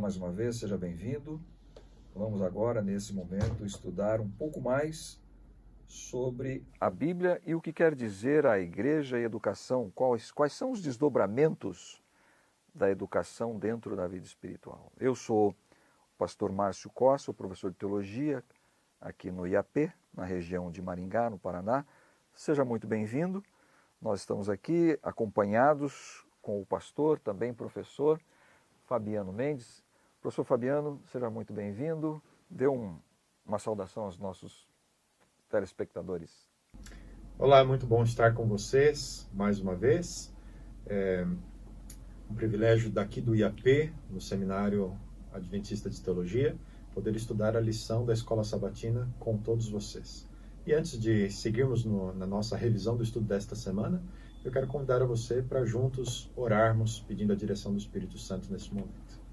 mais uma vez, seja bem-vindo. Vamos agora, nesse momento, estudar um pouco mais sobre a Bíblia e o que quer dizer a igreja e a educação. Quais são os desdobramentos da educação dentro da vida espiritual. Eu sou o pastor Márcio Costa, sou professor de teologia aqui no IAP, na região de Maringá, no Paraná. Seja muito bem-vindo. Nós estamos aqui acompanhados com o pastor, também professor, Fabiano Mendes. Professor Fabiano, seja muito bem-vindo. Dê uma saudação aos nossos telespectadores. Olá, muito bom estar com vocês mais uma vez. É um privilégio daqui do IAP, no Seminário Adventista de Teologia, poder estudar a lição da Escola Sabatina com todos vocês. E antes de seguirmos na nossa revisão do estudo desta semana, eu quero convidar a você para juntos orarmos, pedindo a direção do Espírito Santo nesse momento.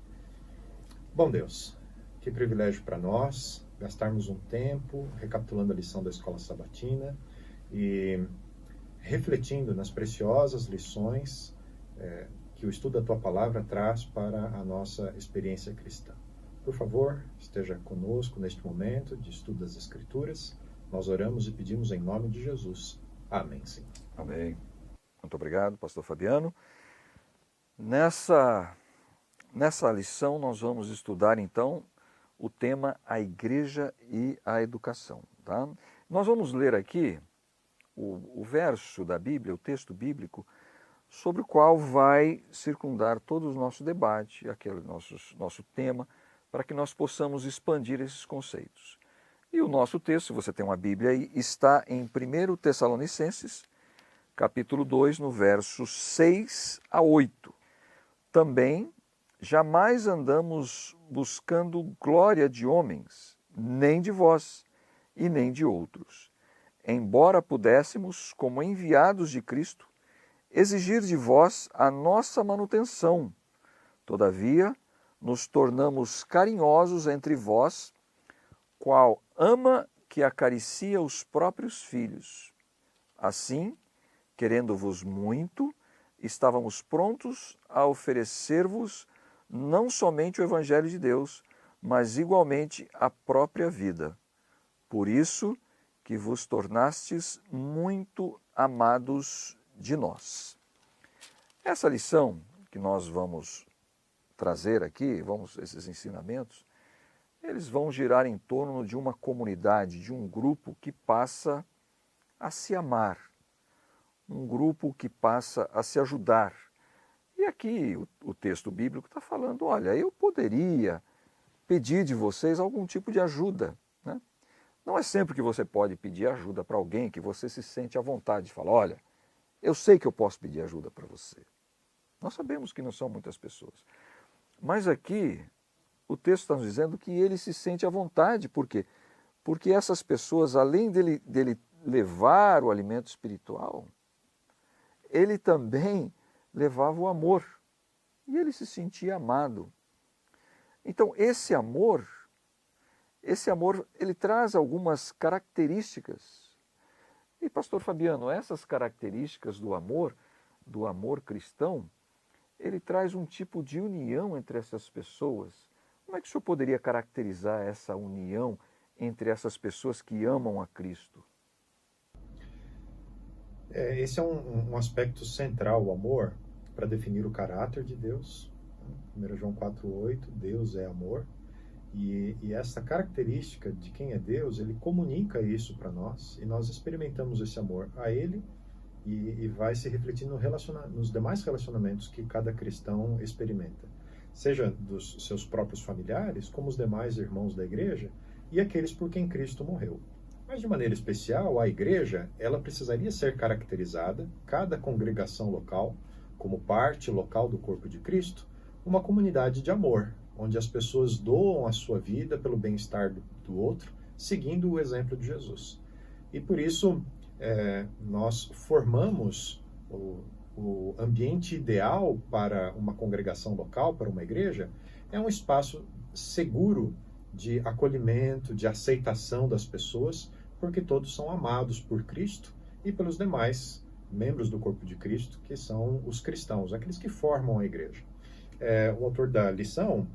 Bom Deus, que privilégio para nós gastarmos um tempo recapitulando a lição da Escola Sabatina e refletindo nas preciosas lições que o estudo da Tua Palavra traz para a nossa experiência cristã. Por favor, esteja conosco neste momento de estudo das Escrituras. Nós oramos e pedimos em nome de Jesus. Amém, Senhor. Amém. Muito obrigado, pastor Fabiano. Nessa lição nós vamos estudar então o tema a igreja e a educação. Tá? Nós vamos ler aqui o verso da Bíblia, o texto bíblico, sobre o qual vai circundar todo o nosso debate, aquele nosso tema, para que nós possamos expandir esses conceitos. E o nosso texto, se você tem uma Bíblia aí, está em 1 Tessalonicenses, capítulo 2, no verso 6 a 8. Também, jamais andamos buscando glória de homens, nem de vós, e nem de outros. Embora pudéssemos, como enviados de Cristo, exigir de vós a nossa manutenção. Todavia, nos tornamos carinhosos entre vós, qual ama que acaricia os próprios filhos. Assim, querendo-vos muito, estávamos prontos a oferecer-vos não somente o Evangelho de Deus, mas igualmente a própria vida. Por isso que vos tornastes muito amados de nós. Essa lição que nós vamos trazer aqui, esses ensinamentos, eles vão girar em torno de uma comunidade, de um grupo que passa a se amar, um grupo que passa a se ajudar. E aqui o texto bíblico está falando, olha, eu poderia pedir de vocês algum tipo de ajuda, né? Não é sempre que você pode pedir ajuda para alguém que você se sente à vontade de falar, olha, eu sei que eu posso pedir ajuda para você. Nós sabemos que não são muitas pessoas. Mas aqui o texto está nos dizendo que ele se sente à vontade. Por quê? Porque essas pessoas, além dele levar o alimento espiritual, ele também levava o amor. E ele se sentia amado. Então, esse amor, ele traz algumas características. E, pastor Fabiano, essas características do amor cristão, ele traz um tipo de união entre essas pessoas. Como é que o senhor poderia caracterizar essa união entre essas pessoas que amam a Cristo? Esse é um aspecto central, o amor, para definir o caráter de Deus. 1 João 4,8, Deus é amor. E essa característica de quem é Deus, ele comunica isso para nós, e nós experimentamos esse amor a Ele, e vai se refletir nos demais relacionamentos que cada cristão experimenta. Seja dos seus próprios familiares, como os demais irmãos da igreja, e aqueles por quem Cristo morreu. Mas de maneira especial, a igreja, ela precisaria ser caracterizada, cada congregação local, como parte local do corpo de Cristo, uma comunidade de amor, onde as pessoas doam a sua vida pelo bem-estar do outro, seguindo o exemplo de Jesus. E por isso, nós formamos o ambiente ideal para uma congregação local, para uma igreja, é um espaço seguro de acolhimento, de aceitação das pessoas, porque todos são amados por Cristo e pelos demais membros do corpo de Cristo, que são os cristãos, aqueles que formam a igreja. O autor da lição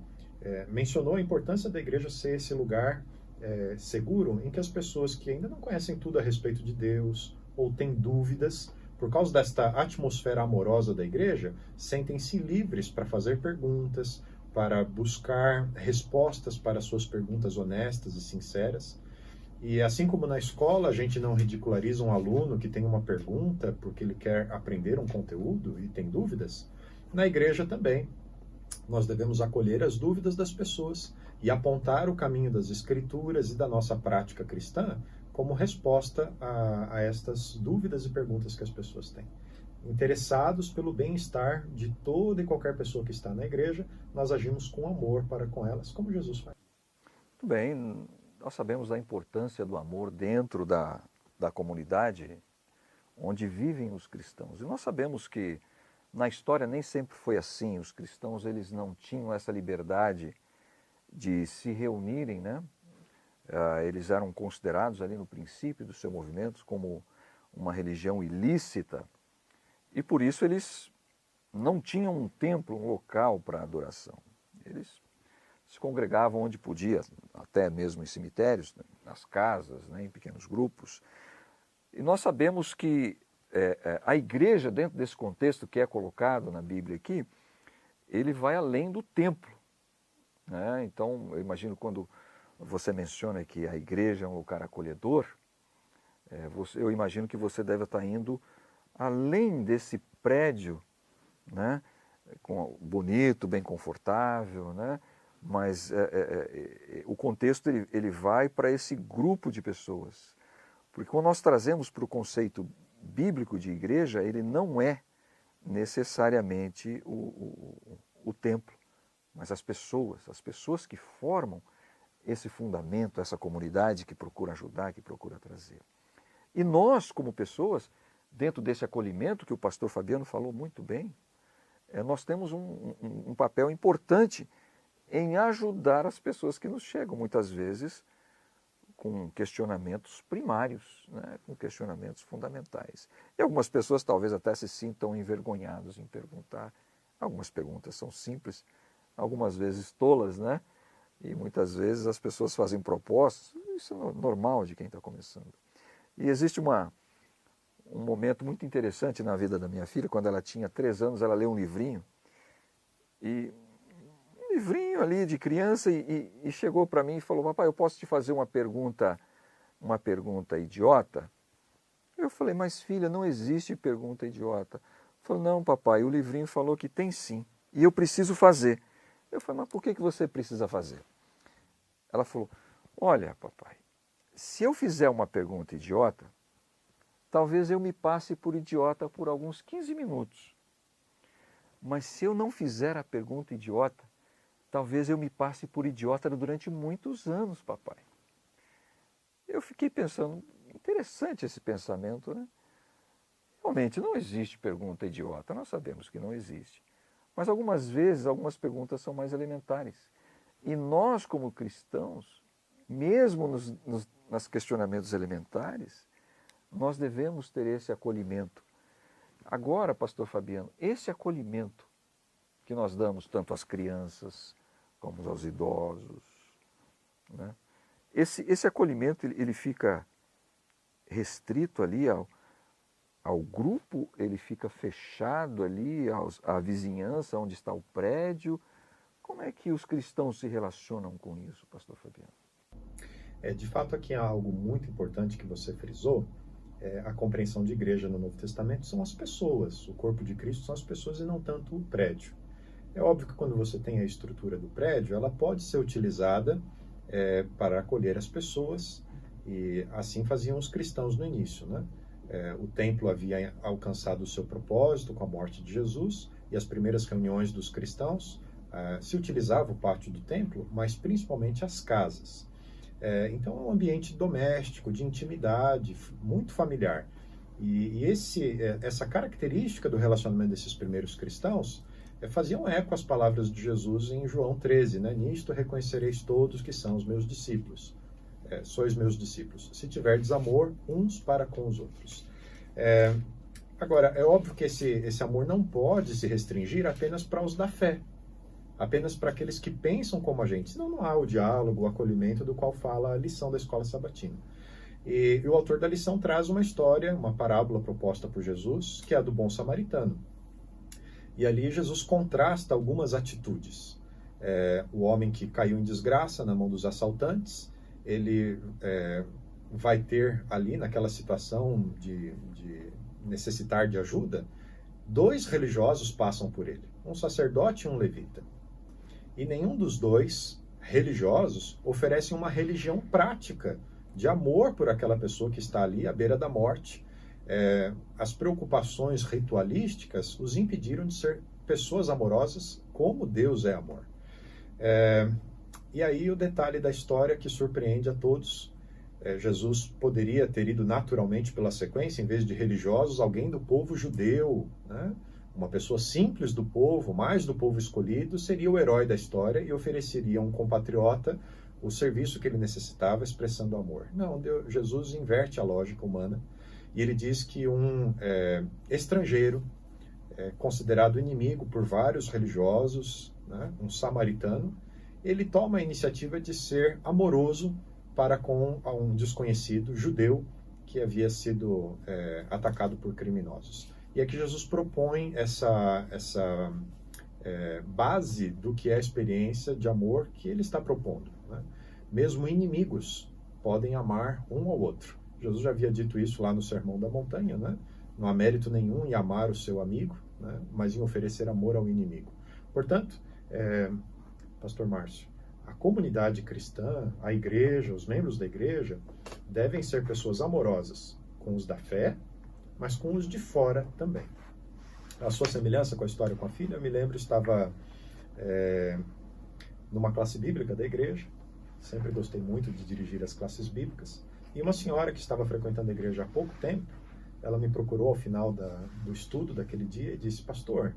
mencionou a importância da igreja ser esse lugar seguro em que as pessoas que ainda não conhecem tudo a respeito de Deus ou têm dúvidas, por causa desta atmosfera amorosa da igreja, sentem-se livres para fazer perguntas, para buscar respostas para suas perguntas honestas e sinceras. E assim como na escola a gente não ridiculariza um aluno que tem uma pergunta porque ele quer aprender um conteúdo e tem dúvidas, na igreja também nós devemos acolher as dúvidas das pessoas e apontar o caminho das Escrituras e da nossa prática cristã como resposta a estas dúvidas e perguntas que as pessoas têm. Interessados pelo bem-estar de toda e qualquer pessoa que está na igreja, nós agimos com amor para com elas, como Jesus faz. Muito bem, nós sabemos da importância do amor dentro da comunidade onde vivem os cristãos. E nós sabemos que na história nem sempre foi assim. Os cristãos eles não tinham essa liberdade de se reunirem, né? Eles eram considerados ali no princípio do seu movimento como uma religião ilícita e por isso eles não tinham um templo, um local para adoração. Eles se congregavam onde podia, até mesmo em cemitérios, nas casas, né, em pequenos grupos. E nós sabemos que a igreja, dentro desse contexto que é colocado na Bíblia aqui, ele vai além do templo, né? Então, eu imagino quando você menciona que a igreja é um lugar acolhedor, eu imagino que você deve estar indo além desse prédio, né? Bonito, bem confortável, né? Mas o contexto ele vai para esse grupo de pessoas. Porque quando nós trazemos para o conceito bíblico de igreja, ele não é necessariamente o templo, mas as pessoas que formam esse fundamento, essa comunidade que procura ajudar, que procura trazer. E nós, como pessoas, dentro desse acolhimento que o pastor Fabiano falou muito bem, nós temos um papel importante em ajudar as pessoas que nos chegam, muitas vezes com questionamentos primários, né, com questionamentos fundamentais. E algumas pessoas talvez até se sintam envergonhadas em perguntar. Algumas perguntas são simples, algumas vezes tolas, né? E muitas vezes as pessoas fazem propostas, isso é normal de quem está começando. E existe um momento muito interessante na vida da minha filha, quando ela tinha 3 anos, ela leu um livrinho, e um livrinho ali de criança, e chegou para mim e falou: papai, eu posso te fazer uma pergunta idiota? Eu falei: mas filha, não existe pergunta idiota. Falou: não, papai, o livrinho falou que tem sim, e eu preciso fazer. Eu falei: mas por que você precisa fazer? Ela falou: olha, papai, se eu fizer uma pergunta idiota, talvez eu me passe por idiota por alguns 15 minutos. Mas se eu não fizer a pergunta idiota, talvez eu me passe por idiota durante muitos anos, papai. Eu fiquei pensando, interessante esse pensamento, né? Realmente não existe pergunta idiota, nós sabemos que não existe. Mas algumas vezes, algumas perguntas são mais elementares. E nós, como cristãos, mesmo nos questionamentos elementares, nós devemos ter esse acolhimento. Agora, pastor Fabiano, esse acolhimento que nós damos tanto às crianças como aos idosos, né? Esse acolhimento ele fica restrito ali ao grupo, ele fica fechado ali à vizinhança onde está o prédio. Como é que os cristãos se relacionam com isso, pastor Fabiano? De fato, aqui há algo muito importante que você frisou. A compreensão de igreja no Novo Testamento são as pessoas. O corpo de Cristo são as pessoas e não tanto o prédio. É óbvio que quando você tem a estrutura do prédio, ela pode ser utilizada para acolher as pessoas, e assim faziam os cristãos no início, né? O templo havia alcançado o seu propósito com a morte de Jesus, e as primeiras reuniões dos cristãos se utilizava o pátio do templo, mas principalmente as casas. Então é um ambiente doméstico, de intimidade, muito familiar. E essa característica do relacionamento desses primeiros cristãos fazia um eco às palavras de Jesus em João 13, né? Nisto reconhecereis todos que são os meus discípulos. Sois meus discípulos, se tiverdes amor uns para com os outros. Agora, é óbvio que esse amor não pode se restringir apenas para os da fé. apenas para aqueles que pensam como a gente, senão não há o diálogo, o acolhimento do qual fala a lição da escola sabatina. E o autor da lição traz uma história, uma parábola proposta por Jesus, que é a do bom samaritano. E ali Jesus contrasta algumas atitudes. O homem que caiu em desgraça na mão dos assaltantes, ele vai ter ali, naquela situação de necessitar de ajuda, 2 religiosos passam por ele, um sacerdote e um levita. E nenhum dos 2 religiosos oferecem uma religião prática de amor por aquela pessoa que está ali à beira da morte. As preocupações ritualísticas os impediram de ser pessoas amorosas como Deus é amor. E aí o detalhe da história que surpreende a todos. Jesus poderia ter ido naturalmente pela sequência, em vez de religiosos, alguém do povo judeu, né? Uma pessoa simples do povo, mais do povo escolhido, seria o herói da história e ofereceria a um compatriota o serviço que ele necessitava, expressando amor. Não, Jesus inverte a lógica humana e ele diz que um estrangeiro, considerado inimigo por vários religiosos, né, um samaritano, ele toma a iniciativa de ser amoroso para com um desconhecido judeu que havia sido atacado por criminosos. E aqui Jesus propõe essa base do que é a experiência de amor que ele está propondo, né? Mesmo inimigos podem amar um ao outro. Jesus já havia dito isso lá no Sermão da Montanha, né? Não há mérito nenhum em amar o seu amigo, né? Mas em oferecer amor ao inimigo. Portanto, Pastor Márcio, a comunidade cristã, a igreja, os membros da igreja, devem ser pessoas amorosas com os da fé, mas com os de fora também. A sua semelhança com a história com a filha, eu me lembro, estava numa classe bíblica da igreja, sempre gostei muito de dirigir as classes bíblicas, e uma senhora que estava frequentando a igreja há pouco tempo, ela me procurou ao final do estudo daquele dia e disse: pastor,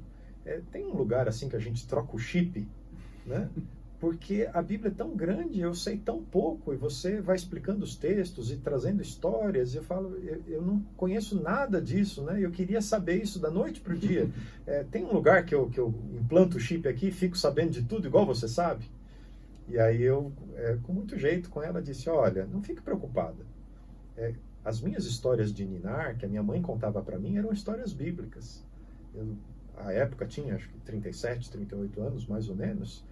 tem um lugar assim que a gente troca o chip, né? Porque a Bíblia é tão grande, eu sei tão pouco, e você vai explicando os textos e trazendo histórias, e eu falo, eu não conheço nada disso, né? Eu queria saber isso da noite para o dia. Tem um lugar que eu implanto o chip aqui e fico sabendo de tudo, igual você sabe? E aí eu, com muito jeito com ela, disse: olha, não fique preocupada. As minhas histórias de ninar, que a minha mãe contava para mim, eram histórias bíblicas. À época tinha, acho que 37, 38 anos, mais ou menos.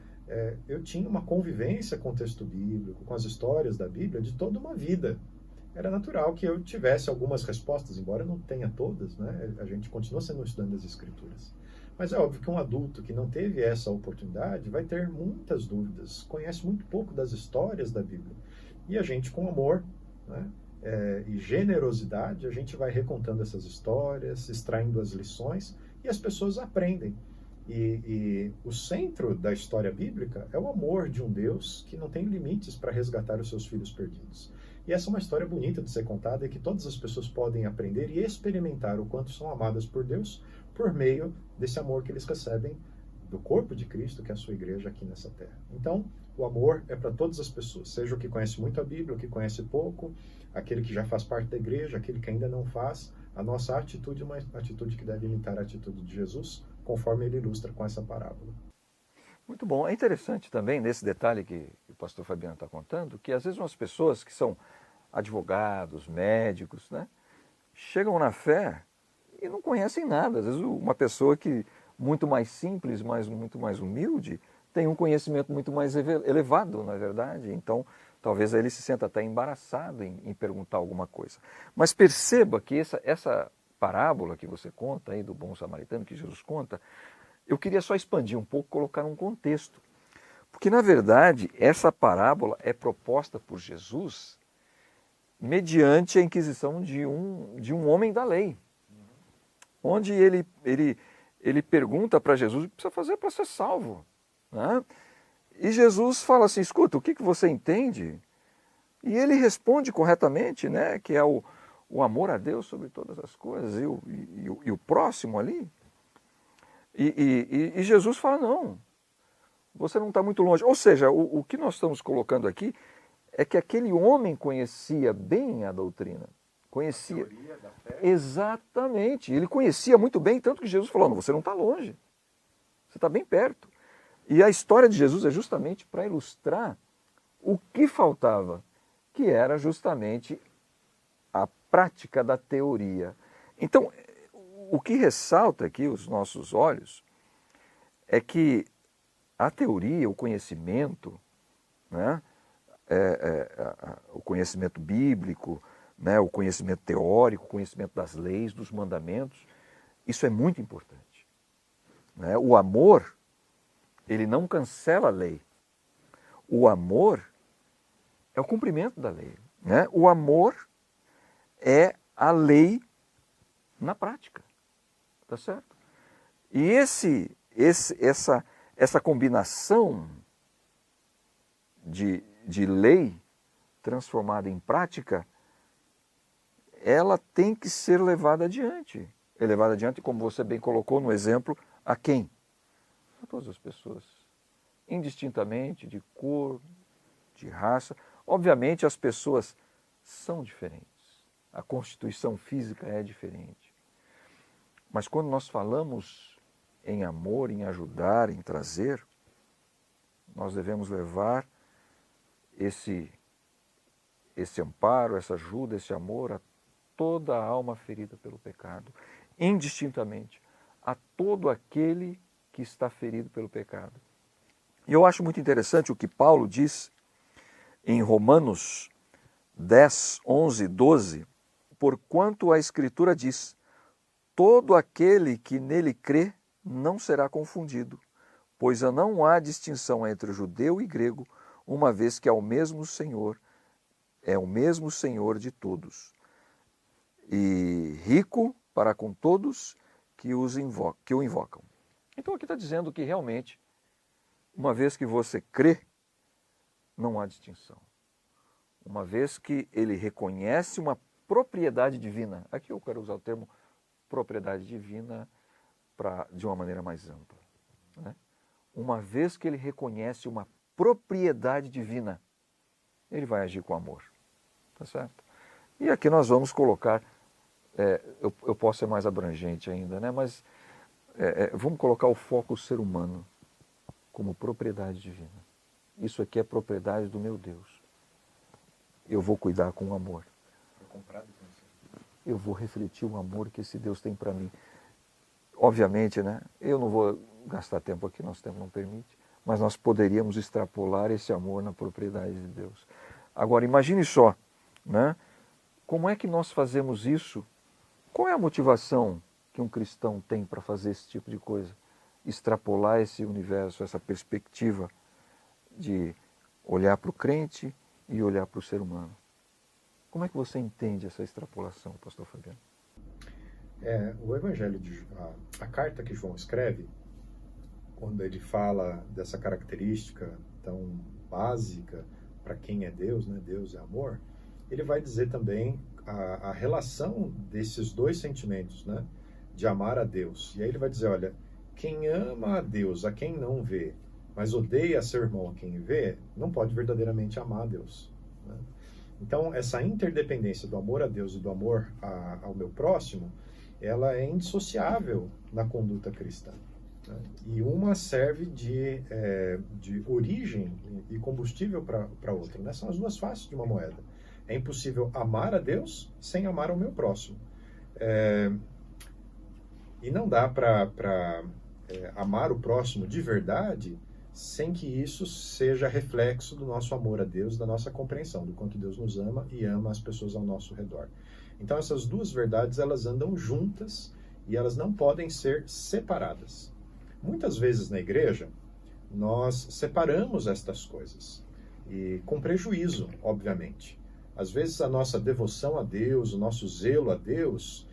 Eu tinha uma convivência com o texto bíblico, com as histórias da Bíblia, de toda uma vida. Era natural que eu tivesse algumas respostas, embora não tenha todas, né? A gente continua sendo estudante das Escrituras. Mas é óbvio que um adulto que não teve essa oportunidade vai ter muitas dúvidas, conhece muito pouco das histórias da Bíblia. E a gente, com amor, né, e generosidade, a gente vai recontando essas histórias, extraindo as lições, e as pessoas aprendem. E o centro da história bíblica é o amor de um Deus que não tem limites para resgatar os seus filhos perdidos. E essa é uma história bonita de ser contada e que todas as pessoas podem aprender e experimentar o quanto são amadas por Deus por meio desse amor que eles recebem do corpo de Cristo, que é a sua igreja aqui nessa terra. Então, o amor é para todas as pessoas, seja o que conhece muito a Bíblia, o que conhece pouco, aquele que já faz parte da igreja, aquele que ainda não faz. A nossa atitude é uma atitude que deve imitar a atitude de Jesus, conforme ele ilustra com essa parábola. Muito bom. É interessante também, nesse detalhe que o pastor Fabiano está contando, que às vezes umas pessoas que são advogados, médicos, né, chegam na fé e não conhecem nada. Às vezes uma pessoa que muito mais simples, muito mais humilde, tem um conhecimento muito mais elevado, na verdade. Então, talvez ele se sinta até embaraçado em perguntar alguma coisa. Mas perceba que essa parábola que você conta aí do bom samaritano, que Jesus conta, eu queria só expandir um pouco, colocar um contexto. Porque, na verdade, essa parábola é proposta por Jesus mediante a inquisição de um homem da lei. Onde ele pergunta para Jesus o que precisa fazer para ser salvo, né? E Jesus fala assim: escuta, o que você entende? E ele responde corretamente, né, que é o amor a Deus sobre todas as coisas e o próximo ali. E Jesus fala: não, você não está muito longe. Ou seja, o que nós estamos colocando aqui é que aquele homem conhecia bem a doutrina. Conhecia. A teoria da fé. Exatamente. Ele conhecia muito bem, tanto que Jesus falou: não, você não está longe. Você está bem perto. E a história de Jesus é justamente para ilustrar o que faltava, que era justamente a prática da teoria. Então, o que ressalta aqui os nossos olhos é que a teoria, o conhecimento, né, o conhecimento bíblico, né, o conhecimento teórico, o conhecimento das leis, dos mandamentos, isso é muito importante. Né? O amor, ele não cancela a lei. O amor é o cumprimento da lei. Né? O amor é a lei na prática. Tá certo? E essa combinação de lei transformada em prática, ela tem que ser levada adiante. É levada adiante, como você bem colocou no exemplo, a quem? A todas as pessoas. Indistintamente, de cor, de raça. Obviamente as pessoas são diferentes. A constituição física é diferente. Mas quando nós falamos em amor, em ajudar, em trazer, nós devemos levar esse amparo, essa ajuda, esse amor a toda a alma ferida pelo pecado, indistintamente, a todo aquele que está ferido pelo pecado. E eu acho muito interessante o que Paulo diz em Romanos 10, 11, 12, porquanto a Escritura diz, todo aquele que nele crê não será confundido, pois não há distinção entre judeu e grego, uma vez que é o mesmo Senhor de todos, e rico para com todos que o invocam. Então aqui está dizendo que realmente, uma vez que você crê, não há distinção. Uma vez que ele reconhece uma propriedade divina, aqui eu quero usar o termo propriedade divina de uma maneira mais ampla. Né? Uma vez que ele reconhece uma propriedade divina, ele vai agir com amor. Tá certo? E aqui nós vamos colocar, eu posso ser mais abrangente ainda, né? Mas vamos colocar o foco ser humano como propriedade divina. Isso aqui é propriedade do meu Deus. Eu vou cuidar com amor. Eu vou refletir o amor que esse Deus tem para mim. Obviamente, né? Eu não vou gastar tempo aqui, nosso tempo não permite, mas nós poderíamos extrapolar esse amor na propriedade de Deus. Agora, imagine só, né? Como é que nós fazemos isso? Qual é a motivação que um cristão tem para fazer esse tipo de coisa? Extrapolar esse universo, essa perspectiva de olhar para o crente e olhar para o ser humano. Como é que você entende essa extrapolação, pastor Fabiano? O Evangelho, a carta que João escreve, quando ele fala dessa característica tão básica para quem é Deus, né? Deus é amor, ele vai dizer também a relação desses dois sentimentos, né? De amar a Deus. E aí ele vai dizer, olha, quem ama a Deus, a quem não vê, mas odeia seu irmão a quem vê, não pode verdadeiramente amar a Deus. Né? Então, essa interdependência do amor a Deus e do amor ao meu próximo, ela é indissociável na conduta cristã. Né? E uma serve de origem e combustível para outra. Né? São as duas faces de uma moeda. É impossível amar a Deus sem amar ao meu próximo. E não dá para amar o próximo de verdade sem que isso seja reflexo do nosso amor a Deus, da nossa compreensão do quanto Deus nos ama e ama as pessoas ao nosso redor. Então essas duas verdades, elas andam juntas e elas não podem ser separadas. Muitas vezes na igreja, nós separamos estas coisas, e com prejuízo, obviamente. Às vezes a nossa devoção a Deus, o nosso zelo a Deus,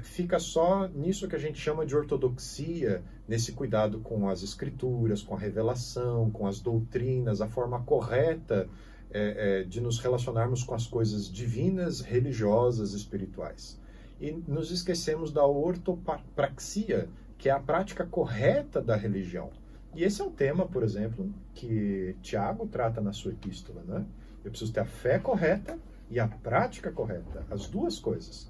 fica só nisso que a gente chama de ortodoxia, nesse cuidado com as escrituras, com a revelação, com as doutrinas, a forma correta de nos relacionarmos com as coisas divinas, religiosas, espirituais. E nos esquecemos da ortopraxia, que é a prática correta da religião. E esse é um tema, por exemplo, que Tiago trata na sua epístola, né? Eu preciso ter a fé correta e a prática correta, as duas coisas.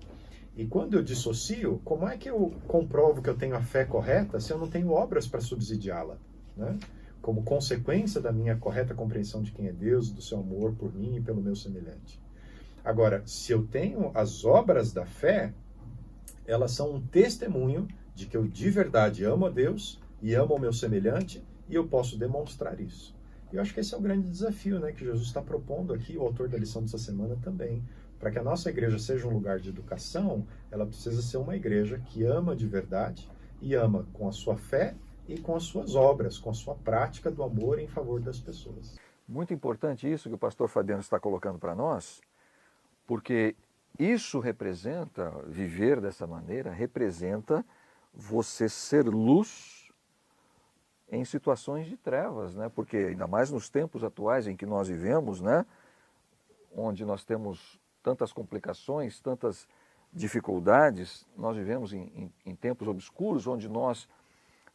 E quando eu dissocio, como é que eu comprovo que eu tenho a fé correta se eu não tenho obras para subsidiá-la? Né? como consequência da minha correta compreensão de quem é Deus, do seu amor por mim e pelo meu semelhante. Agora, se eu tenho as obras da fé, elas são um testemunho de que eu de verdade amo a Deus e amo o meu semelhante, e eu posso demonstrar isso. E eu acho que esse é o grande desafio, né, que Jesus está propondo aqui, o autor da lição dessa semana também. Para que a nossa igreja seja um lugar de educação, ela precisa ser uma igreja que ama de verdade e ama com a sua fé e com as suas obras, com a sua prática do amor em favor das pessoas. Muito importante isso que o pastor Fabiano está colocando para nós, porque isso representa, viver dessa maneira, representa você ser luz em situações de trevas, né? Porque ainda mais nos tempos atuais em que nós vivemos, né? Onde nós temos tantas complicações, tantas dificuldades, nós vivemos em tempos obscuros, onde nós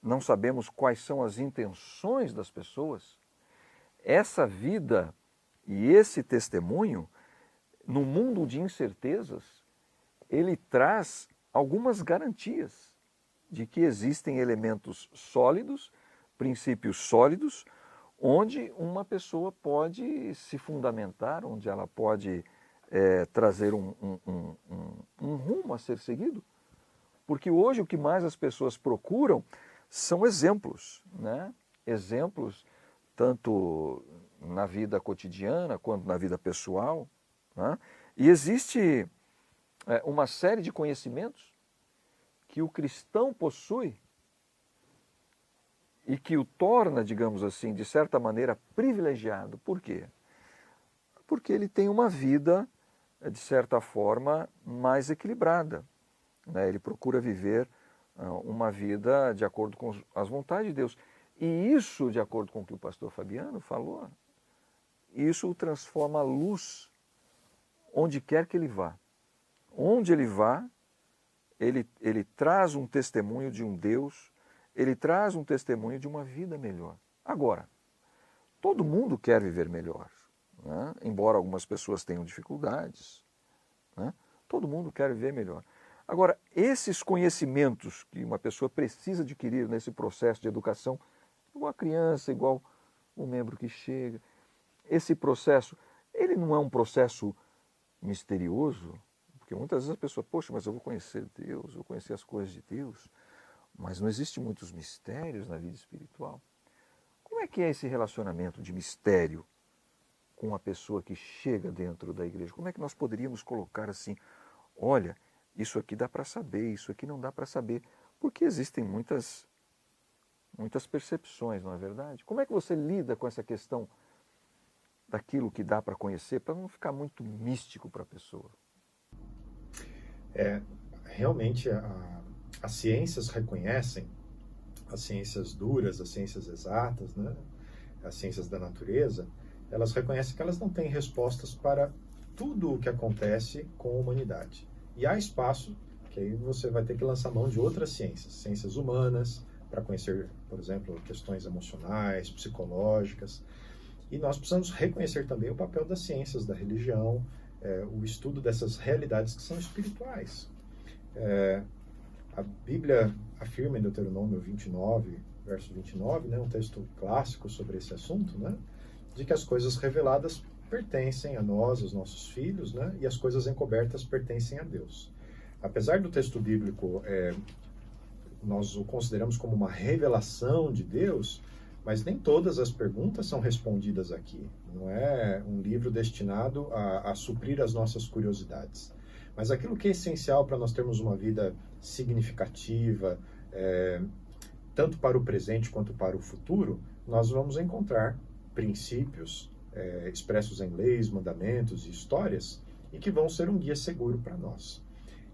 não sabemos quais são as intenções das pessoas. Essa vida e esse testemunho, no mundo de incertezas, ele traz algumas garantias de que existem elementos sólidos, princípios sólidos, onde uma pessoa pode se fundamentar, onde ela pode trazer um rumo a ser seguido. Porque hoje o que mais as pessoas procuram são exemplos, né? Exemplos tanto na vida cotidiana quanto na vida pessoal, né? E existe uma série de conhecimentos que o cristão possui e que o torna, digamos assim, de certa maneira privilegiado. Por quê? Porque ele tem uma vida, de certa forma, mais equilibrada, né? Ele procura viver uma vida de acordo com as vontades de Deus. E isso, de acordo com o que o pastor Fabiano falou, isso o transforma a luz onde quer que ele vá. Onde ele vá, ele traz um testemunho de um Deus, ele traz um testemunho de uma vida melhor. Agora, todo mundo quer viver melhor, né? Embora algumas pessoas tenham dificuldades, né? Todo mundo quer viver melhor. Agora, esses conhecimentos que uma pessoa precisa adquirir nesse processo de educação, igual a criança, igual o membro que chega, esse processo, ele não é um processo misterioso, porque muitas vezes a pessoa, poxa, mas eu vou conhecer Deus, eu vou conhecer as coisas de Deus, mas não existem muitos mistérios na vida espiritual. Como é que é esse relacionamento de mistério com a pessoa que chega dentro da igreja? Como é que nós poderíamos colocar assim, olha, isso aqui dá para saber, isso aqui não dá para saber, porque existem muitas percepções, não é verdade? Como é que você lida com essa questão daquilo que dá para conhecer, para não ficar muito místico para a pessoa? Realmente, as ciências reconhecem, as ciências duras, as ciências exatas, né? As ciências da natureza, elas reconhecem que elas não têm respostas para tudo o que acontece com a humanidade. E há espaço que aí você vai ter que lançar mão de outras ciências, ciências humanas, para conhecer, por exemplo, questões emocionais, psicológicas. E nós precisamos reconhecer também o papel das ciências, da religião, o estudo dessas realidades que são espirituais. A Bíblia afirma em Deuteronômio 29, verso 29, né, um texto clássico sobre esse assunto, né, de que as coisas reveladas pertencem a nós, aos nossos filhos, né, e as coisas encobertas pertencem a Deus. Apesar do texto bíblico, nós o consideramos como uma revelação de Deus, mas nem todas as perguntas são respondidas aqui. Não é um livro destinado a suprir as nossas curiosidades. Mas aquilo que é essencial para nós termos uma vida significativa, tanto para o presente quanto para o futuro, nós vamos encontrar princípios expressos em leis, mandamentos e histórias, e que vão ser um guia seguro para nós.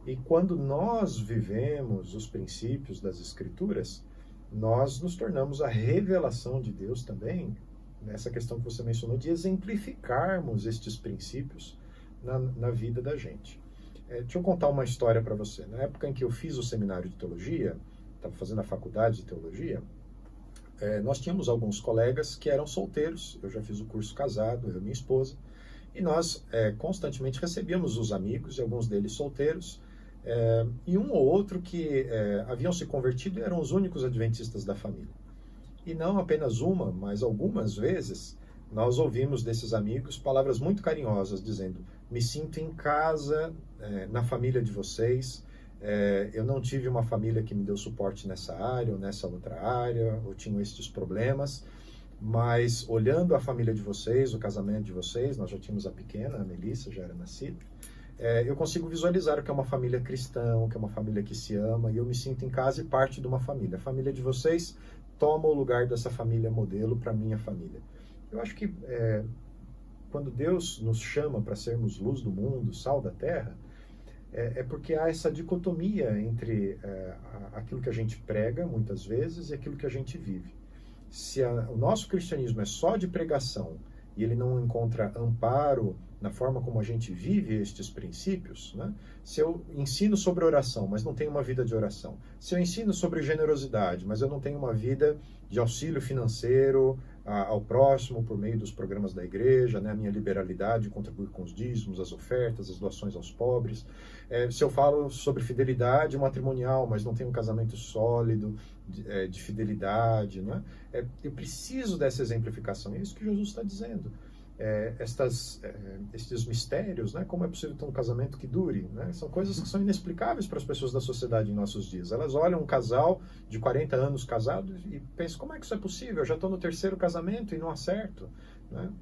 E quando nós vivemos os princípios das Escrituras, nós nos tornamos a revelação de Deus também, nessa questão que você mencionou, de exemplificarmos estes princípios na vida da gente. Deixa eu contar uma história para você. Na época em que eu fiz o seminário de teologia, estava fazendo a faculdade de teologia, nós tínhamos alguns colegas que eram solteiros. Eu já fiz o curso casado, eu e minha esposa, e nós constantemente recebíamos os amigos, e alguns deles solteiros, e um ou outro que haviam se convertido e eram os únicos adventistas da família. E não apenas uma, mas algumas vezes, nós ouvimos desses amigos palavras muito carinhosas, dizendo: me sinto em casa, na família de vocês, eu não tive uma família que me deu suporte nessa área ou nessa outra área, ou tinham estes problemas, mas olhando a família de vocês, o casamento de vocês, nós já tínhamos a pequena, a Melissa, já era nascida, eu consigo visualizar o que é uma família cristã, o que é uma família que se ama, e eu me sinto em casa e parte de uma família. A família de vocês toma o lugar dessa família modelo para a minha família. Eu acho que quando Deus nos chama para sermos luz do mundo, sal da terra, porque há essa dicotomia entre aquilo que a gente prega, muitas vezes, e aquilo que a gente vive. Se o nosso cristianismo é só de pregação e ele não encontra amparo na forma como a gente vive estes princípios, né? Se eu ensino sobre oração, mas não tenho uma vida de oração, se eu ensino sobre generosidade, mas eu não tenho uma vida de auxílio financeiro ao próximo por meio dos programas da igreja, né? A minha liberalidade, contribuir com os dízimos, as ofertas, as doações aos pobres, se eu falo sobre fidelidade matrimonial, mas não tenho um casamento sólido, de fidelidade, né? Eu preciso dessa exemplificação, é isso que Jesus está dizendo. Estes mistérios, né? Como é possível ter um casamento que dure, né? São coisas que são inexplicáveis para as pessoas da sociedade em nossos dias. Elas olham um casal de 40 anos casado e pensam: como é que isso é possível? Eu já estou no terceiro casamento e não acerto, né?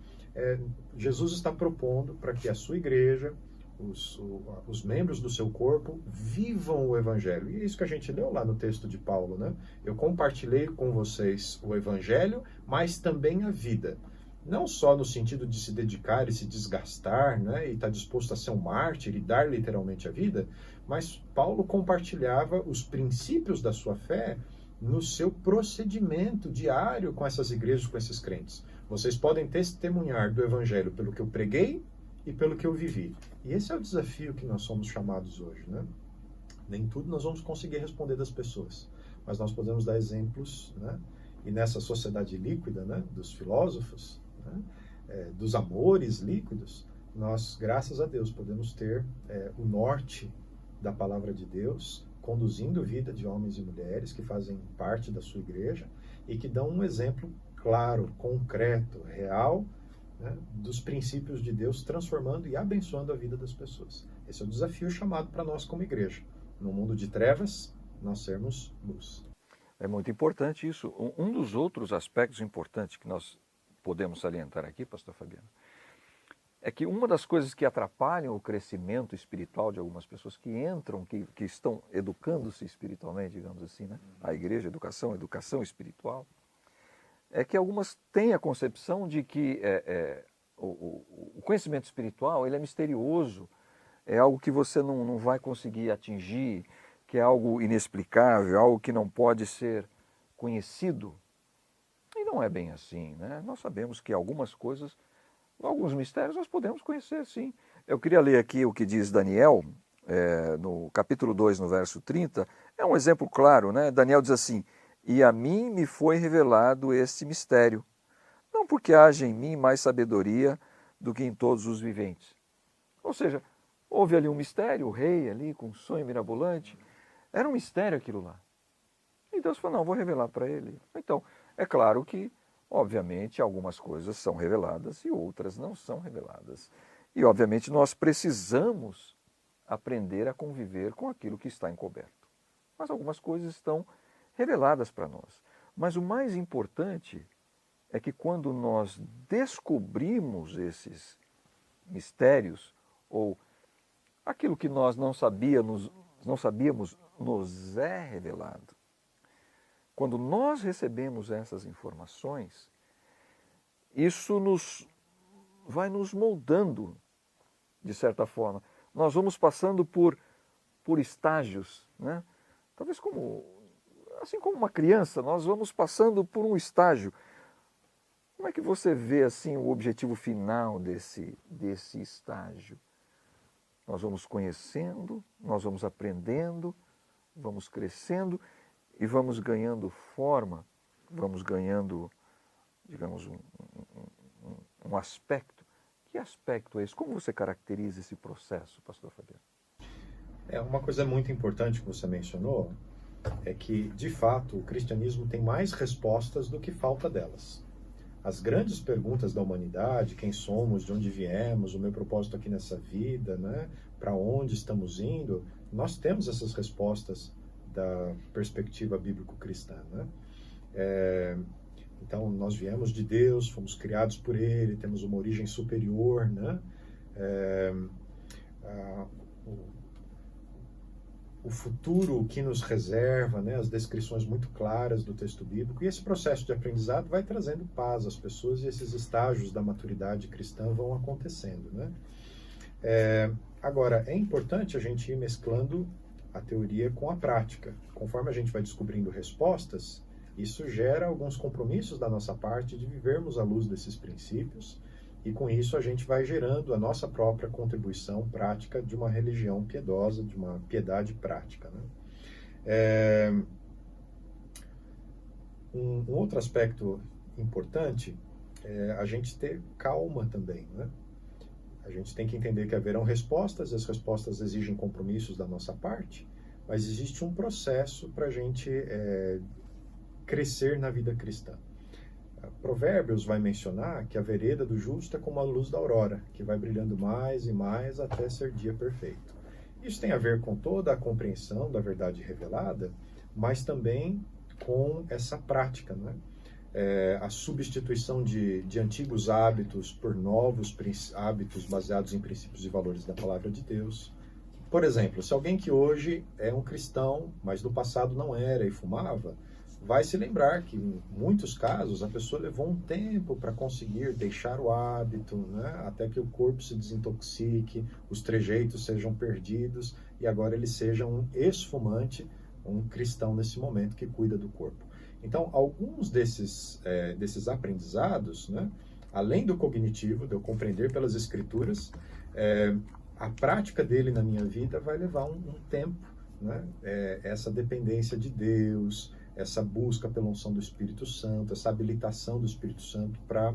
Jesus está propondo para que a sua igreja, os membros do seu corpo, vivam o Evangelho. E é isso que a gente leu lá no texto de Paulo, né? Eu compartilhei com vocês o Evangelho, mas também a vida. Não só no sentido de se dedicar e se desgastar, né, e estar disposto a ser um mártir e dar literalmente a vida, mas Paulo compartilhava os princípios da sua fé no seu procedimento diário com essas igrejas, com esses crentes. Vocês podem testemunhar do Evangelho pelo que eu preguei e pelo que eu vivi. E esse é o desafio que nós somos chamados hoje, né? Nem tudo nós vamos conseguir responder das pessoas, mas nós podemos dar exemplos, né? E nessa sociedade líquida, né, dos filósofos, né, dos amores líquidos, nós, graças a Deus, podemos ter o norte da palavra de Deus, conduzindo a vida de homens e mulheres que fazem parte da sua igreja e que dão um exemplo claro, concreto, real, né, dos princípios de Deus, transformando e abençoando a vida das pessoas. Esse é o desafio chamado para nós como igreja. No mundo de trevas, nós sermos luz. É muito importante isso. Um dos outros aspectos importantes que nós podemos salientar aqui, pastor Fabiano, é que uma das coisas que atrapalham o crescimento espiritual de algumas pessoas que entram, que estão educando-se espiritualmente, digamos assim, né? A igreja, educação espiritual, é que algumas têm a concepção de que o conhecimento espiritual ele é misterioso, é algo que você não vai conseguir atingir, que é algo inexplicável, algo que não pode ser conhecido. E não é bem assim, né? Nós sabemos que algumas coisas, alguns mistérios nós podemos conhecer, sim. Eu queria ler aqui o que diz Daniel, no capítulo 2, no verso 30. É um exemplo claro, né? Daniel diz assim: e a mim me foi revelado este mistério, não porque haja em mim mais sabedoria do que em todos os viventes. Ou seja, houve ali um mistério, o rei ali com um sonho mirabolante, era um mistério aquilo lá. E Deus falou: não, vou revelar para ele. Então, é claro que, obviamente, algumas coisas são reveladas e outras não são reveladas. E, obviamente, nós precisamos aprender a conviver com aquilo que está encoberto. Mas algumas coisas estão reveladas para nós. Mas o mais importante é que quando nós descobrimos esses mistérios, ou aquilo que nós não sabíamos nos é revelado. Quando nós recebemos essas informações, isso vai nos moldando, de certa forma. Nós vamos passando por estágios, né? Talvez assim como uma criança, nós vamos passando por um estágio. Como é que você vê assim o objetivo final desse estágio? Nós vamos conhecendo, nós vamos aprendendo, vamos crescendo e vamos ganhando forma, vamos ganhando, digamos, um aspecto. Que aspecto é esse? Como você caracteriza esse processo, pastor Fabiano? Uma coisa muito importante que você mencionou é que, de fato, o cristianismo tem mais respostas do que falta delas. As grandes perguntas da humanidade, quem somos, de onde viemos, o meu propósito aqui nessa vida, né? Para onde estamos indo, nós temos essas respostas da perspectiva bíblico-cristã, né? Então, nós viemos de Deus, fomos criados por Ele, temos uma origem superior, né? O futuro que nos reserva, né? As descrições muito claras do texto bíblico, e esse processo de aprendizado vai trazendo paz às pessoas, e esses estágios da maturidade cristã vão acontecendo, né? Agora, é importante a gente ir mesclando a teoria com a prática. Conforme a gente vai descobrindo respostas, isso gera alguns compromissos da nossa parte de vivermos à luz desses princípios, e com isso a gente vai gerando a nossa própria contribuição prática de uma religião piedosa, de uma piedade prática, né? Um outro aspecto importante é a gente ter calma também, né? A gente tem que entender que haverão respostas, e as respostas exigem compromissos da nossa parte, mas existe um processo para a gente crescer na vida cristã. Provérbios vai mencionar que a vereda do justo é como a luz da aurora, que vai brilhando mais e mais até ser dia perfeito. Isso tem a ver com toda a compreensão da verdade revelada, mas também com essa prática, né? A substituição de antigos hábitos por novos hábitos baseados em princípios e valores da palavra de Deus. Por exemplo, se alguém que hoje é um cristão, mas no passado não era e fumava, vai se lembrar que, em muitos casos, a pessoa levou um tempo para conseguir deixar o hábito, né? Até que o corpo se desintoxique, os trejeitos sejam perdidos, e agora ele seja um ex-fumante, um cristão nesse momento que cuida do corpo. Então, alguns desses aprendizados, né? Além do cognitivo, de eu compreender pelas escrituras, a prática dele na minha vida vai levar um tempo, né? Essa dependência de Deus, essa busca pela unção do Espírito Santo, essa habilitação do Espírito Santo para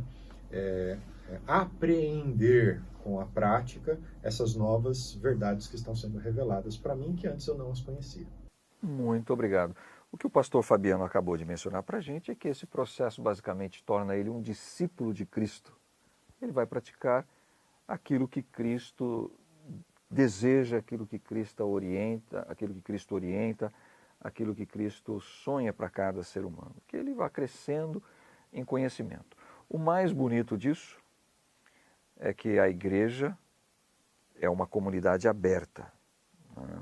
apreender com a prática essas novas verdades que estão sendo reveladas para mim, que antes eu não as conhecia. Muito obrigado. O que o pastor Fabiano acabou de mencionar para a gente é que esse processo basicamente torna ele um discípulo de Cristo. Ele vai praticar aquilo que Cristo deseja, aquilo que Cristo orienta, aquilo que Cristo sonha para cada ser humano, que ele vá crescendo em conhecimento. O mais bonito disso é que a igreja é uma comunidade aberta.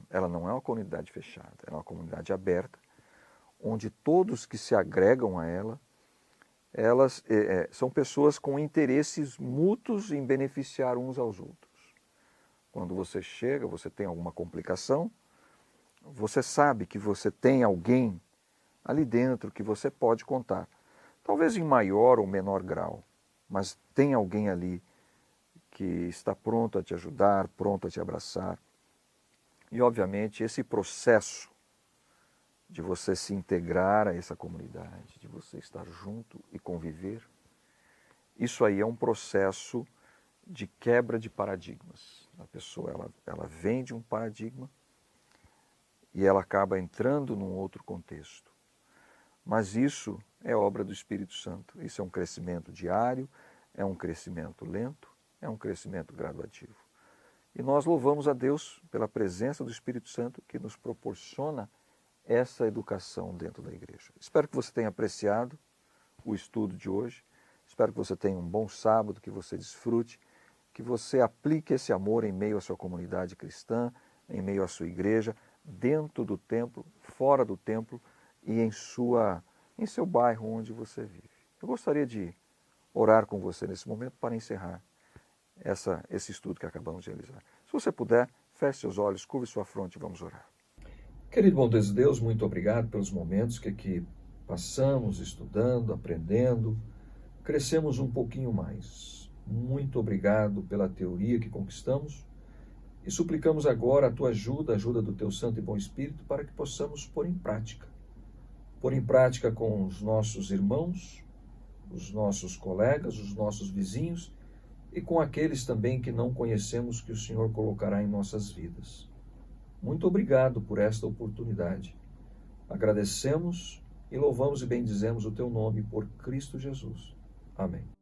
Ela não é uma comunidade fechada, ela é uma comunidade aberta, onde todos que se agregam a ela, elas são pessoas com interesses mútuos em beneficiar uns aos outros. Quando você chega, você tem alguma complicação, você sabe que você tem alguém ali dentro que você pode contar. Talvez em maior ou menor grau, mas tem alguém ali que está pronto a te ajudar, pronto a te abraçar. E, obviamente, esse processo de você se integrar a essa comunidade, de você estar junto e conviver, isso aí é um processo de quebra de paradigmas. A pessoa ela vem de um paradigma e ela acaba entrando num outro contexto. Mas isso é obra do Espírito Santo. Isso é um crescimento diário, é um crescimento lento, é um crescimento graduativo. E nós louvamos a Deus pela presença do Espírito Santo que nos proporciona essa educação dentro da igreja. Espero que você tenha apreciado o estudo de hoje. Espero que você tenha um bom sábado, que você desfrute, que você aplique esse amor em meio à sua comunidade cristã, em meio à sua igreja, dentro do templo, fora do templo e em seu bairro onde você vive. Eu gostaria de orar com você nesse momento para encerrar esse estudo que acabamos de realizar. Se você puder, feche seus olhos, curve sua fronte e vamos orar. Querido bom Deus, muito obrigado pelos momentos que aqui passamos estudando, aprendendo, crescemos um pouquinho mais. Muito obrigado pela teoria que conquistamos e suplicamos agora a tua ajuda, a ajuda do teu Santo e Bom Espírito, para que possamos pôr em prática com os nossos irmãos, os nossos colegas, os nossos vizinhos e com aqueles também que não conhecemos que o Senhor colocará em nossas vidas. Muito obrigado por esta oportunidade. Agradecemos e louvamos e bendizemos o teu nome por Cristo Jesus. Amém.